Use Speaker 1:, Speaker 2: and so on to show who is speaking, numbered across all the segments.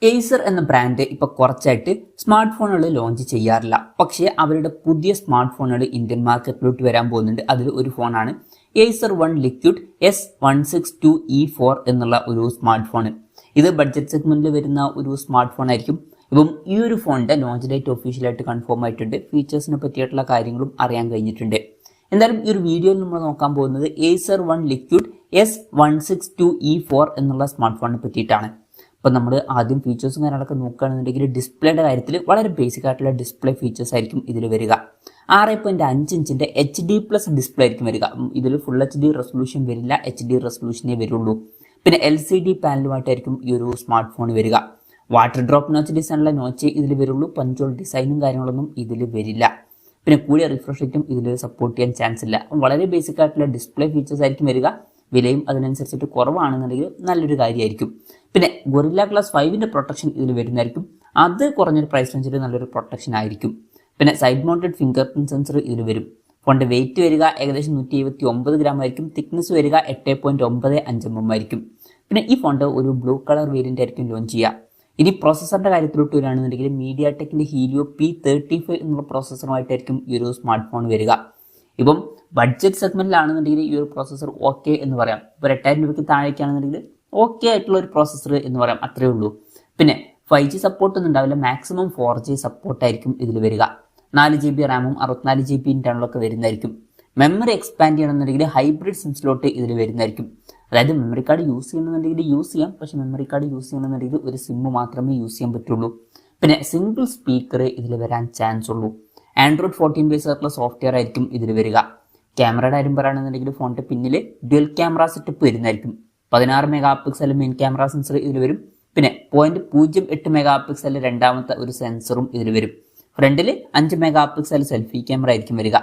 Speaker 1: Acer എന്ന brand ഇപ്പോൾ കുറച്ചായിട്ട് സ്മാർട്ട് ഫോണുകൾ ലോഞ്ച് ചെയ്യാറില്ല. പക്ഷേ അവരുടെ പുതിയ സ്മാർട്ട് ഫോണുകൾ ഇന്ത്യൻ മാർക്കറ്റിലോട്ട് വരാൻ പോകുന്നുണ്ട്. അതിൽ ഒരു ഫോണാണ് ഏസർ വൺ ലിക്വിഡ് S162E4 എന്നുള്ള ഒരു സ്മാർട്ട് ഫോൺ. ഇത് ബഡ്ജറ്റ് സെഗ്മെന്റിൽ വരുന്ന ഒരു സ്മാർട്ട് ഫോൺ ആയിരിക്കും. ഇപ്പം ഈ ഒരു ഫോണിന്റെ ലോഞ്ച് ഡേറ്റ് ഒഫീഷ്യലായിട്ട് കൺഫേം ആയിട്ടുണ്ട്. ഫീച്ചേഴ്സിനെ പറ്റിയിട്ടുള്ള കാര്യങ്ങളും അറിയാൻ കഴിഞ്ഞിട്ടുണ്ട്. എന്തായാലും ഈ ഒരു വീഡിയോയിൽ നമ്മൾ നോക്കാൻ പോകുന്നത് ഏസർ വൺ ലിക്വിഡ് S162E4 എന്നുള്ള സ്മാർട്ട് ഫോണിനെ പറ്റിയിട്ടാണ്. അപ്പോൾ നമ്മൾ ആദ്യം ഫീച്ചേഴ്സും കാര്യങ്ങളൊക്കെ നോക്കുകയാണെന്നുണ്ടെങ്കിൽ ഡിസ്പ്ലേയുടെ കാര്യത്തിൽ വളരെ ബേസിക് ആയിട്ടുള്ള ഡിസ്പ്ലേ ഫീച്ചേഴ്സ് ആയിരിക്കും ഇതിൽ വരിക. 6.5 ഇഞ്ചിൻ്റെ HD+ ഡിസ്പ്ലേ ആയിരിക്കും വരിക. ഇതിൽ ഫുൾ HD റെസൊല്യൂഷൻ വരില്ല, HD റെസൊല്യൂഷനേ വരുള്ളൂ. പിന്നെ LCD പാനലുമായിട്ടായിരിക്കും ഈ ഒരു സ്മാർട്ട് ഫോൺ വരിക. വാട്ടർ ഡ്രോപ്പ് നോച്ച് ഡിസൈനുള്ള നോച്ച് ഇതിൽ വരുള്ളൂ. പഞ്ചോൾ ഡിസൈനും കാര്യങ്ങളൊന്നും ഇതിൽ വരില്ല. പിന്നെ കൂടിയ റിഫ്രഷ് റേറ്റും ഇതിൽ സപ്പോർട്ട് ചെയ്യാൻ ചാൻസ് ഇല്ല. വളരെ ബേസിക് ആയിട്ടുള്ള ഡിസ്പ്ലേ ഫീച്ചേഴ്സ് ആയിരിക്കും വരിക. വിലയും അതിനനുസരിച്ചിട്ട് കുറവാണെന്നുണ്ടെങ്കിൽ നല്ലൊരു കാര്യമായിരിക്കും. പിന്നെ ഗൊറില്ല ഗ്ലാസ് 5ന്റെ പ്രൊട്ടക്ഷൻ ഇതിൽ വരുന്നതായിരിക്കും. അത് കുറഞ്ഞൊരു പ്രൈസ് റേഞ്ചിൽ നല്ലൊരു പ്രൊട്ടക്ഷൻ ആയിരിക്കും. പിന്നെ side mounted finger print sensor ഇതിൽ വരും. ഫോണിന്റെ വെയിറ്റ് വരിക ഏകദേശം 179 ഗ്രാം ആയിരിക്കും. തിക്നെസ് വരിക 8.95 mm ആയിരിക്കും. പിന്നെ ഈ ഫോണിന്റെ ഒരു ബ്ലൂ കളർ വേരിയന്റ് ആയിരിക്കും ലോഞ്ച് ചെയ്യുക. ഇനി പ്രോസസ്സറിന്റെ കാര്യത്തിലോട്ട് വരികയാണെന്നുണ്ടെങ്കിൽ മീഡിയാടെക്കിന്റെ ഹീലിയോ P35 എന്നുള്ള പ്രോസസ്സറുമായിട്ടായിരിക്കും ഈ ഒരു സ്മാർട്ട് ഫോൺ വരിക. ഇപ്പം ബഡ്ജറ്റ് സെഗ്മെന്റിലാണെന്നുണ്ടെങ്കിൽ ഈ ഒരു പ്രോസസ്സർ ഓക്കെ എന്ന് പറയാം. ഇപ്പോൾ 8000 രൂപയ്ക്ക് താഴേക്കാണെന്നുണ്ടെങ്കിൽ ഓക്കെ ആയിട്ടുള്ള ഒരു പ്രോസസ്സർ എന്ന് പറയാം. അത്രേ ഉള്ളൂ. പിന്നെ 5G സപ്പോർട്ട് ഒന്നും ഉണ്ടാവില്ല. മാക്സിമം 4G സപ്പോർട്ടായിരിക്കും ഇതിൽ വരിക. 4GB റാമും 64GB ഇന്റർണലൊക്കെ വരുന്നതായിരിക്കും. മെമ്മറി എക്സ്പാൻഡ് ചെയ്യണമെന്നുണ്ടെങ്കിൽ ഹൈബ്രിഡ് സിം സ്ലോട്ട് ഇതിൽ വരുന്നതായിരിക്കും. അതായത് മെമ്മറി കാർഡ് യൂസ് ചെയ്യണമെന്നുണ്ടെങ്കിൽ യൂസ് ചെയ്യാം. പക്ഷേ മെമ്മറി കാർഡ് യൂസ് ചെയ്യണമെന്നുണ്ടെങ്കിൽ ഒരു സിം മാത്രമേ യൂസ് ചെയ്യാൻ പറ്റുള്ളൂ. പിന്നെ സിംഗിൾ സ്പീക്കർ ഇതിൽ വരാൻ ചാൻസ് ഉള്ളൂ. ആൻഡ്രോയിഡ് 14 ബേസ് ആയിട്ടുള്ള സോഫ്റ്റ്വെയർ ആയിരിക്കും ഇതിൽ വരിക. ക്യാമറയുടെ കാര്യം പറയുകയാണെന്നുണ്ടെങ്കിൽ ഫോണിന്റെ പിന്നിൽ ഡ്യുവൽ ക്യാമറ സെറ്റപ്പ് വരുന്നതായിരിക്കും. 16 MP മെയിൻ ക്യാമറ സെൻസർ ഇതിൽ വരും. പിന്നെ 0.08 MP രണ്ടാമത്തെ ഒരു സെൻസറും ഇതിൽ വരും. ഫ്രണ്ടിൽ 5 MP സെൽഫി ക്യാമറ ആയിരിക്കും വരിക.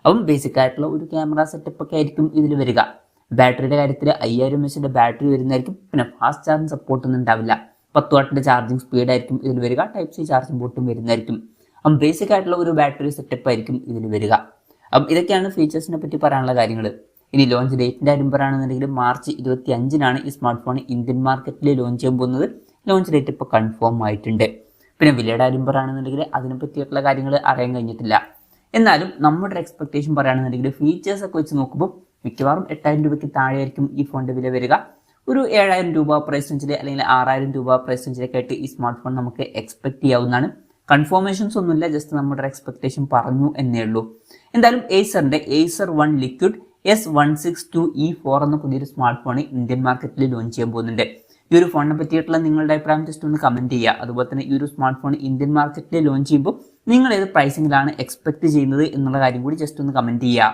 Speaker 1: അപ്പം ബേസിക് ആയിട്ടുള്ള ഒരു ക്യാമറ സെറ്റപ്പ് ഒക്കെ ആയിരിക്കും ഇതിൽ വരിക. ബാറ്ററിയുടെ കാര്യത്തിൽ 5000 mAh ബാറ്ററി വരുന്നതായിരിക്കും. പിന്നെ ഫാസ്റ്റ് ചാർജിങ് സപ്പോർട്ട് ഒന്നും ഉണ്ടാവില്ല. 10 വാട്ടിന്റെ ചാർജിങ് സ്പീഡ് ആയിരിക്കും ഇതിൽ വരിക. Type-C ചാർജിങ് പോർട്ടും വരുന്നതായിരിക്കും. അപ്പം ബേസിക് ആയിട്ടുള്ള ഒരു ബാറ്ററി സെറ്റപ്പ് ആയിരിക്കും ഇതിൽ വരിക. അപ്പം ഇതൊക്കെയാണ് ഫീച്ചേഴ്സിനെ പറ്റി പറയാനുള്ള കാര്യങ്ങൾ. ഇനി ലോഞ്ച് ഡേറ്റിന്റെ കാര്യം പറയുകയാണെന്നുണ്ടെങ്കിൽ മാർച്ച് 25-നാണ് ഈ സ്മാർട്ട് ഫോൺ ഇന്ത്യൻ മാർക്കറ്റിൽ ലോഞ്ച് ചെയ്യാൻ പോകുന്നത്. ലോഞ്ച് ഡേറ്റ് ഇപ്പോൾ കൺഫേം ആയിട്ടുണ്ട്. പിന്നെ വിലയുടെ കാര്യം പറയുകയാണെന്നുണ്ടെങ്കിൽ അതിനെ പറ്റിയിട്ടുള്ള കാര്യങ്ങൾ അറിയാൻ കഴിഞ്ഞിട്ടില്ല. എന്നാലും നമ്മുടെ ഒരു എക്സ്പെക്ടേഷൻ പറയുകയാണെന്നുണ്ടെങ്കിൽ ഫീച്ചേഴ്സ് ഒക്കെ വെച്ച് നോക്കുമ്പോൾ മിക്കവാറും 8000 രൂപയ്ക്ക് താഴെയായിരിക്കും ഈ ഫോണിന്റെ വില വരിക. ഒരു 7000 രൂപ പ്രൈസ് റേഞ്ചിൽ അല്ലെങ്കിൽ 6000 രൂപ പ്രൈസ് റേഞ്ചിലൊക്കെ ആയിട്ട് ഈ സ്മാർട്ട് ഫോൺ നമുക്ക് എക്സ്പെക്ട് ചെയ്യാവുന്നതാണ്. കൺഫർമേഷൻസ് ഒന്നുമില്ല, ജസ്റ്റ് നമ്മുടെ എക്സ്പെക്ടേഷൻ പറഞ്ഞു എന്നേ ഉള്ളൂ. എന്തായാലും ഏസറിന്റെ ഏസർ വൺ ലിക്വിഡ് S162E4 എന്ന പുതിയൊരു സ്മാർട്ട് ഫോൺ ഇന്ത്യൻ മാർക്കറ്റിൽ ലോഞ്ച് ചെയ്യാൻ പോകുന്നുണ്ട്. ഈ ഒരു ഫോണിനെ പറ്റിയിട്ടുള്ള നിങ്ങളുടെ അഭിപ്രായം ജസ്റ്റ് ഒന്ന് കമന്റ് ചെയ്യുക. അതുപോലെ തന്നെ ഈ ഒരു സ്മാർട്ട് ഫോൺ ഇന്ത്യൻ മാർക്കറ്റിൽ ലോഞ്ച് ചെയ്യുമ്പോൾ നിങ്ങൾ ഏത് പ്രൈസിങ്ങിലാണ് എക്സ്പെക്ട് ചെയ്യുന്നത് എന്നുള്ള കാര്യം കൂടി ജസ്റ്റ് ഒന്ന് കമന്റ് ചെയ്യുക.